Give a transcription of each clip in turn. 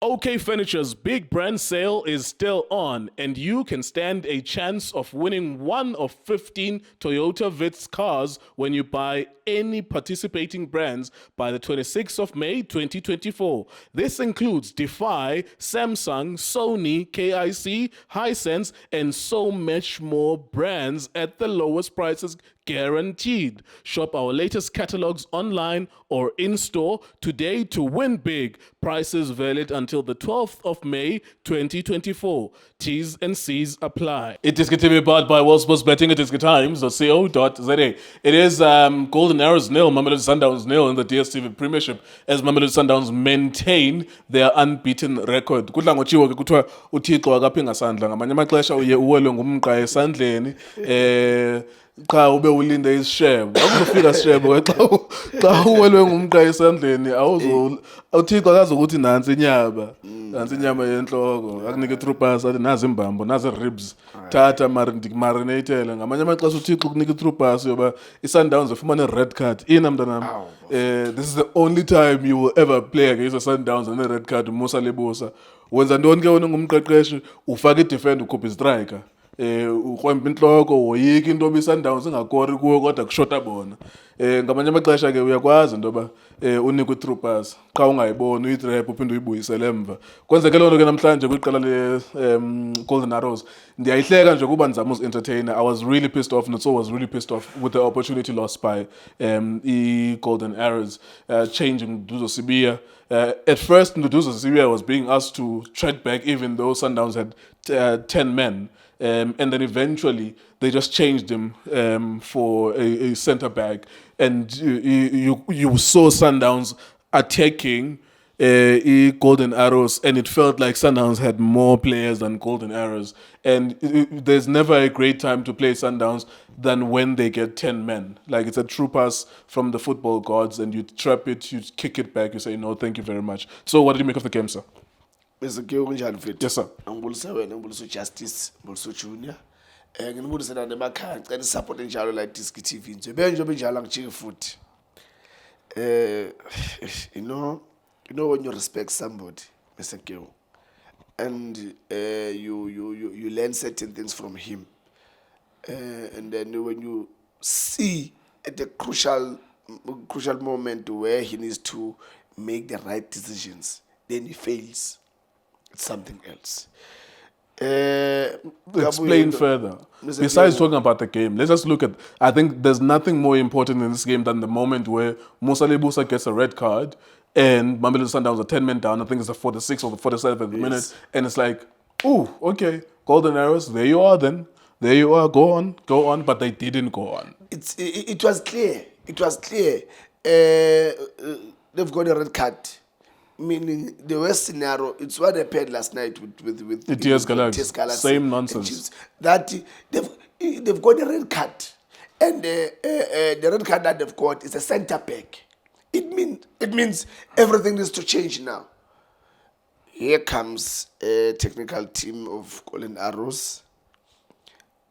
OK Furniture's big brand sale is still on, and you can stand a chance of winning one of 15 Toyota Vitz cars when you buy any participating brands by the 26th of May 2024. This includes Defy, Samsung, Sony, KIC, Hisense, and so much more brands at the lowest prices guaranteed. Shop our latest catalogs online or in store today to win big. Prices valid until the 12th of May 2024. T's and C's apply. iDiskiTV powered by World Sports Betting. iDiskiTimes.co.za. It is Golden Arrows nil, Mamelodi Sundowns nil in the DStv Premiership as Mamelodi Sundowns maintain their unbeaten record. Kudla ngotshiwo ke kuthiwa uThixo akaphinga sandla ngamanye amaxesha uye uwelwe ngumqa esandleni cha ube ulinde isishebo akuzofika isishebo xa uwelwe ngumqa esandleni uThixo akazokuthi nansi inyama yenhloko akunike troopers athi nazi imbambo nazi ribs thatha marinatele ngamanye amaxesha uThixo kunika troopers yoba iSundowns efumana red card ina mntanami this is the only time you will ever play against the Sundowns and a red card Musa Lebusa wenza ntoni ke wena ngumqeqeshi ufaka idefend ukhupha istriker ukwemba inhloko woyika into obiSundowns ingakori kuwe kodwa kushota bona ngamanye amaxesha ke uyakwazi intoba unikwe troopers xa ungayiboni uyitrap uphinde uyibuyisele emva kwenzeke loo nto ke namhlanje kwiqela le Golden Arrows ndiyayihleka nje kuba ndizama uzi-entertainer. I was really pissed off, Tso was really pissed off with the opportunity lost by Golden Arrows changing Nduduzo Sibiya. At first Nduduzo Sibiya was being asked to tread back even though Sundowns had 10 men. And then eventually they just changed him for a centre back, and you saw Sundowns attacking Golden Arrows, and it felt like Sundowns had more players than Golden Arrows. And there's never a great time to play Sundowns than when they get 10 men. Like it's a true pass from the football gods, and you trap it, you kick it back, you say no, thank you very much. So what did you make of the game, sir? Bese ke kunjani mfethu? Yes sir. Angibulisa wena, ngibulisa Justice, ngibulisa Junior. Nginibulisa na nemakhaya, ngicela support njalo la iDiskiTV nje. Benje benjalo angijike futhi. You know when you respect somebody, Mr. Keo, and you learn certain things from him. And then when you see at the crucial moment where he needs to make the right decisions, then he fails. It's something else. Explain further. Besides talking about the game, let's just look at, I think there's nothing more important in this game than the moment where Musa Lebusa gets a red card and Mamelodi Sundowns are 10 men down. I think it's the 46th or the 47th minute. And it's like, ooh, okay, Golden Arrows, there you are then. There you are, go on. But they didn't go on. It was clear. It was clear. They've got a red card. Meaning the worst scenario, it's what happened last night with TS Galaxy. Same nonsense. That they've got a red card, and the red card that they've got is a centre back. It means everything needs to change now. Here comes a technical team of Golden Arrows.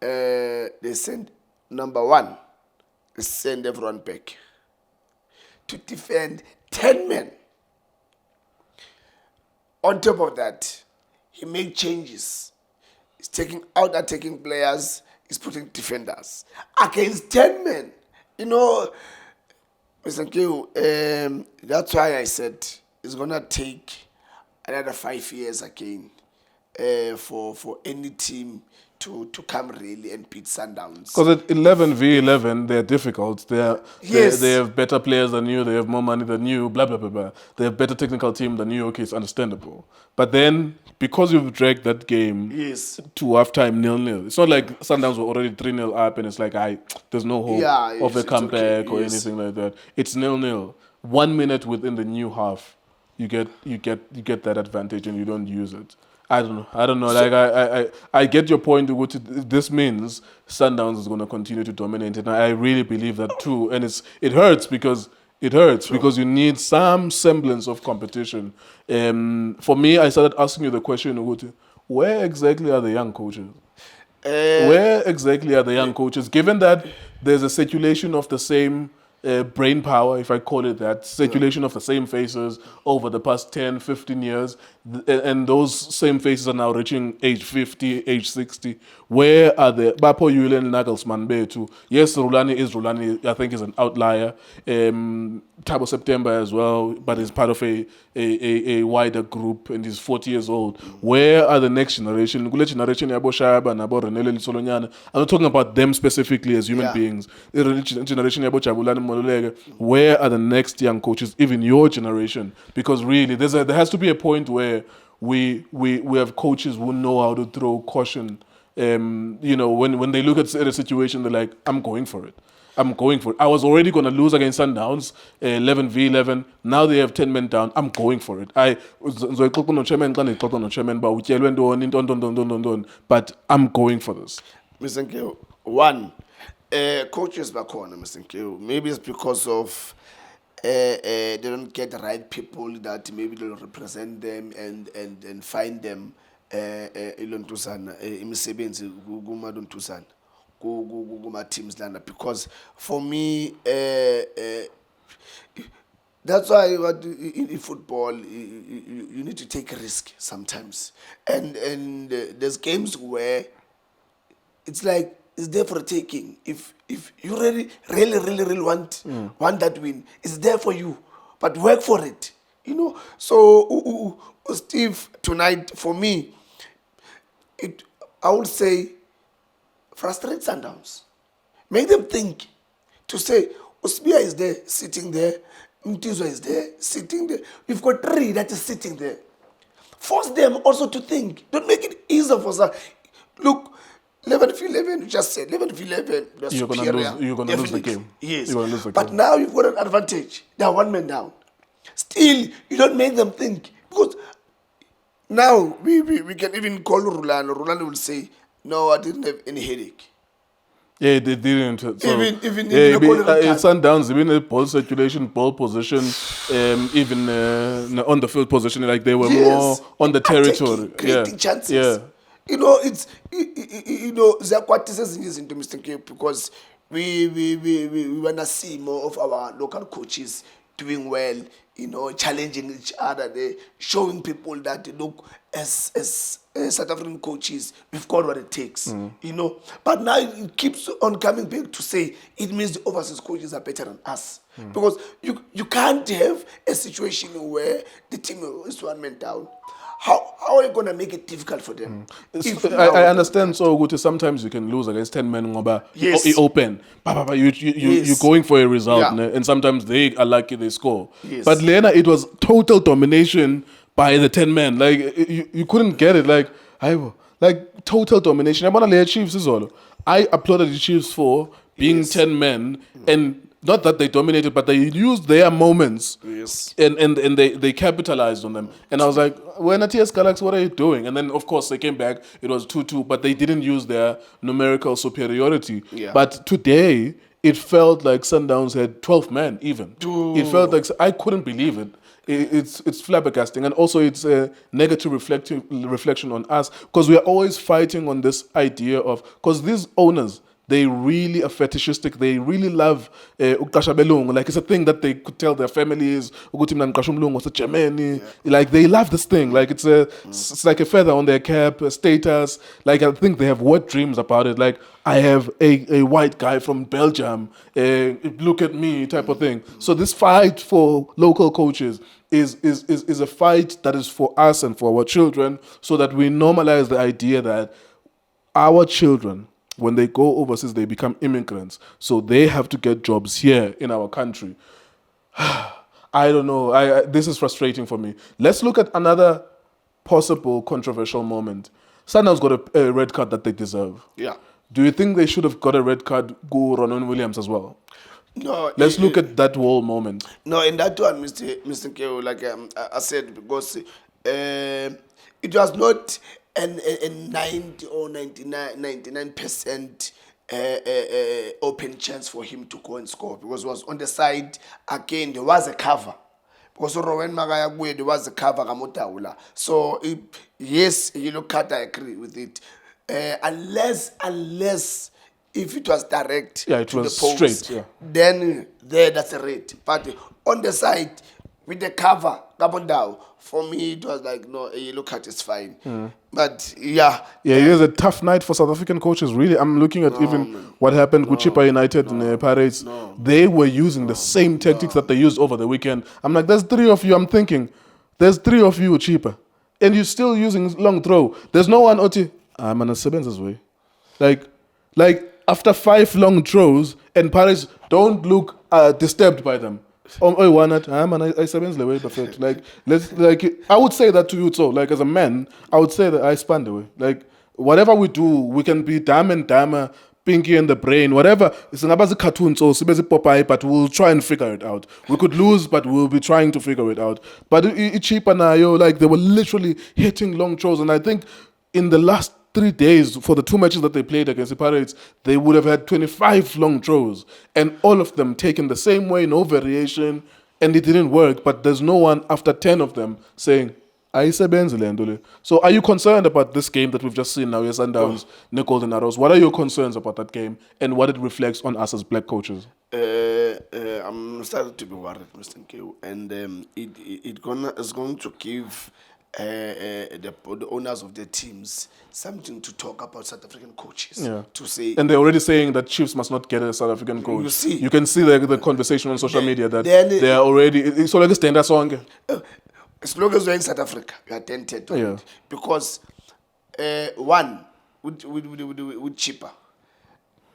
They send number one. They send everyone back to defend 10 men. On top of that, he made changes. He's taking out attacking players. He's putting defenders against 10 men. You know, Mr. Q, that's why I said it's going to take another 5 years again for any team to come really and beat Sundowns. Because at 11v11, they're difficult. They have better players than you. They have more money than you. Blah blah blah blah. They have better technical team than you. Okay, it's understandable. But then because you've dragged that game to halftime 0-0, it's not like Sundowns were already 3-0 up and it's like there's no hope of a comeback or anything like that. It's 0-0. 1 minute within the new half, you get that advantage and you don't use it. I don't know. Like I get your point. This means Sundowns is going to continue to dominate, and I really believe that too. And it hurts because you need some semblance of competition. For me, I started asking you the question: where exactly are the young coaches? Where exactly are the young coaches? Given that there's a circulation of the same brain power, if I call it that, circulation of the same faces over the past 10, 15 years, and those same faces are now reaching age 50, age 60. Where are the Bapo Julian Nagelsmann Betu? Yes, Rulani, I think, is an outlier. Tabo September as well, but he's part of a wider group and he's 40 years old. Where are the next generation? Kule generation yabo Shaba, Nabo Renele Solonyana. I'm not talking about them specifically as human beings. The generation yabo Chabulani Mololege. Where are the next young coaches, even your generation? Because really, there has to be a point where we have coaches who know how to throw caution. When they look at a situation, they're like, I'm going for it. I'm going for it. I was already going to lose against Sundowns, 11v11. Now they have 10 men down. I'm going for it. But I'm going for this. Mr. Nkeo, one, coaches back on, Mr. Nkeo, maybe it's because of they don't get the right people that maybe they'll represent them and find them imisebenzi kumadontusana kuma teams lana, because for me that's why in football you need to take a risk sometimes, and there's games where it's like it's there for taking. If you really want that win, it's there for you, but work for it. So Steve, tonight for me, I would say frustrate Sundowns, make them think, to say Osbia is there sitting there, Mtizwa is there sitting there, we've got three that is sitting there. Force them also to think. Don't make it easier for us. Look, 11v11, you just said 11v11. You're gonna lose the game. Yes. You're gonna lose the But game. now you've got an advantage. They are one man down. Still, you don't make them think, because now we can even call Rulano. Rulano will say, "No, I didn't have any headache." Yeah, they didn't. So, Even it's Sundowns, even the ball circulation, ball position, even on the field position, like they were more on the territory. Creating chances. Yeah. It's Zakwati into Mr. Cape, because we wanna see more of our local coaches doing well, challenging each other, they showing people that look, as South African coaches, we've got what it takes, But now it keeps on coming back to say it means the overseas coaches are better than us, because you can't have a situation where the team is one man down. How are you going to make it difficult for them? I understand. So good. Sometimes you can lose against 10 men. Yes. Open. You're going for a result. And sometimes they are lucky they score. Yes. But Lena, it was total domination by the 10 men. Like, you couldn't get it. Like total domination. I want to Chiefs is all. I applauded the Chiefs for being 10 men, and not that they dominated, but they used their moments, and they capitalized on them. And I was like, when TS Galaxy, what are you doing? And then, of course, they came back. It was 2-2, but they didn't use their numerical superiority. Yeah. But today, it felt like Sundowns had 12 men even. It felt like, I couldn't believe it. It's flabbergasting, and also it's a negative reflection on us, because we are always fighting on this idea of, because these owners, they really are fetishistic. They really love uktasha belungu. Like, it's a thing that they could tell their families. Like, they love this thing. Like, it's like a feather on their cap, a status. Like, I think they have wet dreams about it. Like, I have a white guy from Belgium. Look at me, type of thing. So this fight for local coaches is a fight that is for us and for our children, so that we normalize the idea that our children, when they go overseas, they become immigrants. So they have to get jobs here in our country. I don't know. This is frustrating for me. Let's look at another possible controversial moment. Sundowns got a red card that they deserve. Yeah. Do you think they should have got a red card, go Ronan Williams as well? No. Let's look at that whole moment. No, in that one, Mr. Keo, like I said, because it was not a 90 or 99% open chance for him to go and score, because it was on the side. Again, there was a cover, because Rowan Magaya, there was a cover Kamotawula. So yes, yellow card, I agree with it. Unless If it was direct Yeah, it to was the post, straight, yeah. then there that's a red. But on the side with the cover, up and down, for me it was like no, a yellow card is fine. But yeah, Yeah, it was a tough night for South African coaches. Really, I'm looking at even what happened with Chippa United and Pirates. They were using the same tactics that they used over the weekend. I'm like, there's three of you. I'm thinking, there's three of you, Chippa, and you're still using long throw. There's no one. Oti, I'm on a seven's way. Like after 5 long throws, and Pirates don't look disturbed by them. Oh, why not? I seven the way perfect. Like I would say that to you too. Like as a man, I would say that I span the way. Like whatever we do, we can be dumb and dumber, pinky in the brain, whatever. It's a cartoon, so it's Popeye, but we'll try and figure it out. We could lose, but we'll be trying to figure it out. But it's cheaper now, like they were literally hitting long throws, and I think in the last 3 days for the 2 matches that they played against the Pirates, they would have had 25 long throws, and all of them taken the same way, no variation, and it didn't work. But there's no one after 10 of them saying, "Ayisebenzi le nto le." So are you concerned about this game that we've just seen now, Sundowns, the Golden Arrows? What are your concerns about that game and what it reflects on us as black coaches? I'm starting to be worried, Mr. Nkeu, and it's going to give the owners of the teams something to talk about South African coaches. Yeah. To say, And they're already saying that Chiefs must not get a South African coach. You see. You can see the conversation on social media that then- they are already. It's like a standard song. as long as you're in South Africa, you are tempted on Yeah. it. Because one with cheaper,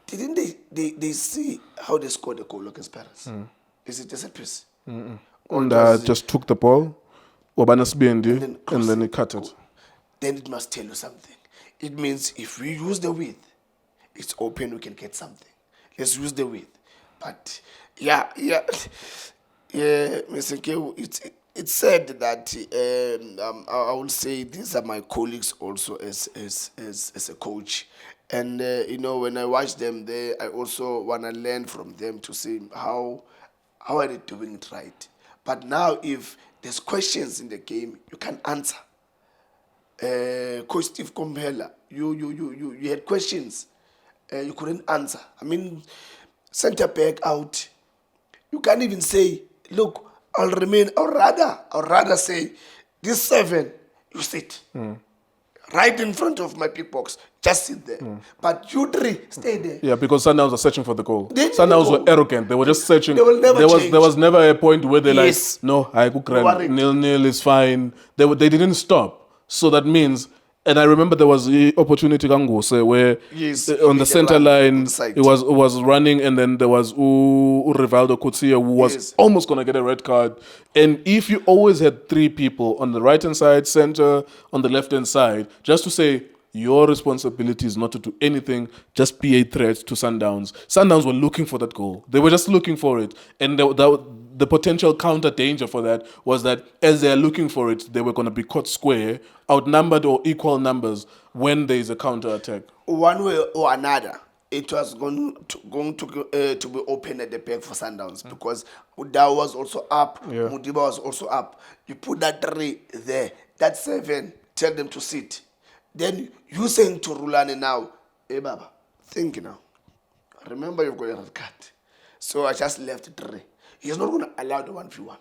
didn't they see how they scored the goal against Paris? Is it just a piece? And just took the ball, and then he cut it. Then it must tell you something. It means if we use the width, it's open, we can get something. Let's use the width. But yeah, Mr. Nkeu, it's said that I will say these are my colleagues also as a coach. And when I watch them there, I also want to learn from them to see how are they doing it right. But now if there's questions in the game, you can answer. Coach Steve Komphela, you had questions, you couldn't answer. I mean, center back out. You can't even say, look, I'll rather say, this 7, you sit. Right in front of my big box, just sit there. But you 3, stay there. Yeah, because Sundowns are searching for the goal. They need Sundowns the were goal. arrogant. They were just searching. They will never change. There was never a point where they're Yes. like, no, I could grab Worried. 0-0 is fine. They didn't stop. So that means, and I remember there was the opportunity Kangose where Yes, on the he center ran line on the side. it was running, and then there was Rivaldo Kutsia who was Yes. almost gonna get a red card. And if you always had 3 people on the right hand side, center, on the left hand side, just to say, your responsibility is not to do anything, just be a threat to Sundowns. Sundowns were looking for that goal. They were just looking for it. And the potential counter danger for that was that as they're looking for it, they were going to be caught square, outnumbered or equal numbers when there is a counter attack. One way or another, it was going to be open at the back for Sundowns because Uda was also up, Yeah. Mudiba was also up. You put that 3 there, that 7, tell them to sit. Then you saying to Rulani now, hey Baba, think now. Remember you've got a red card. So I just left 3. He's not going to allow the 1v1.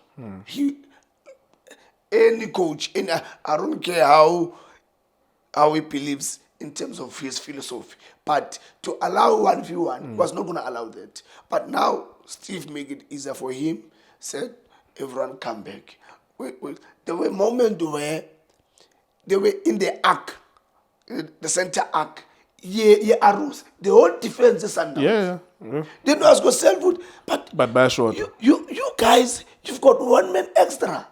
Any coach, I don't care how he believes in terms of his philosophy, but to allow 1v1 was not going to allow that. But now Steve made it easier for him, said everyone come back. There were moments where they were in the arc, the center arc, arrows. The whole defense is under. Yeah. They know I was going to sell food, but by short. you guys, you've got 1 man extra.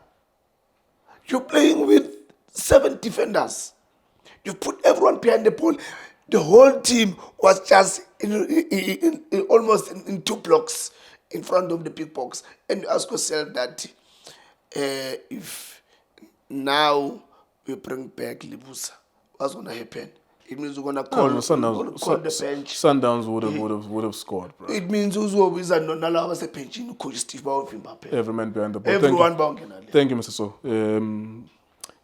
You're playing with 7 defenders. You put everyone behind the ball. The whole team was just almost in 2 blocks in front of the big box. And you ask yourself that if now we bring back Libusa, what's going to happen? It means we're going to call, call the bench. Sundowns would have scored, bro. It means who's a non-allow a bench in Coach Steve Mbappe. Every man behind the ball. Everyone bound. Thank you, Mr. So.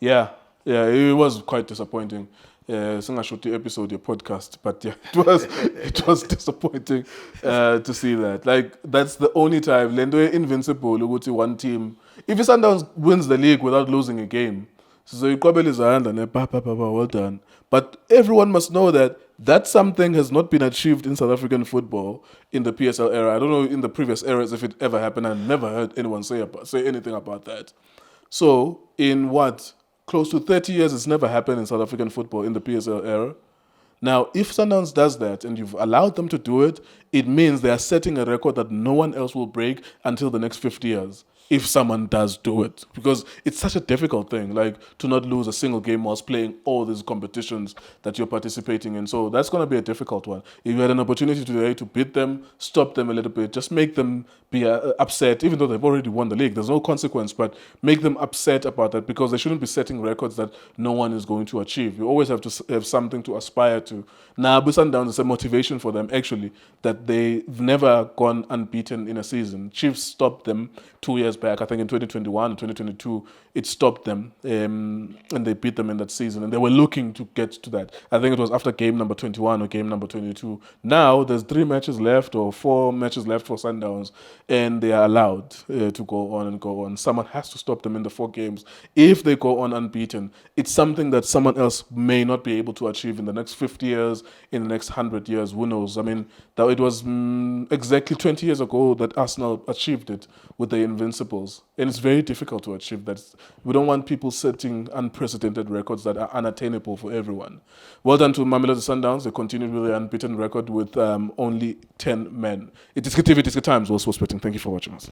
Yeah, it was quite disappointing. singasho the episode your podcast, but yeah, it was disappointing to see that. Like that's the only time Lendo invincible ukuthi one team. If Sundowns wins the league without losing a game, so you well done. But everyone must know that something has not been achieved in South African football in the PSL era. I don't know in the previous eras if it ever happened. I never heard anyone say anything about that. So in close to 30 years, it's never happened in South African football in the PSL era. Now, if Sundowns does that and you've allowed them to do it, it means they are setting a record that no one else will break until the next 50 years. If someone does do it, because it's such a difficult thing, like to not lose a single game whilst playing all these competitions that you're participating in. So that's going to be a difficult one. If you had an opportunity today to beat them, stop them a little bit, just make them be upset, even though they've already won the league. There's no consequence, but make them upset about that because they shouldn't be setting records that no one is going to achieve. You always have to have something to aspire to. Now, Sundowns is a motivation for them, actually, that they've never gone unbeaten in a season. Chiefs stopped them 2 years back, I think in 2021 or 2022, it stopped them and they beat them in that season. And they were looking to get to that. I think it was after game number 21 or game number 22. Now, there's 3 matches left or 4 matches left for Sundowns, and they are allowed to go on and go on. Someone has to stop them in the 4 games. If they go on unbeaten, it's something that someone else may not be able to achieve in the next 50 years, in the next 100 years, who knows? I mean, it was exactly 20 years ago that Arsenal achieved it with the Invincibles. And it's very difficult to achieve that. We don't want people setting unprecedented records that are unattainable for everyone. Well done to Mamelodi Sundowns. They continued with the unbeaten record with only 10 men. iDiskiTV, Times, also sporting. Thank you for watching us.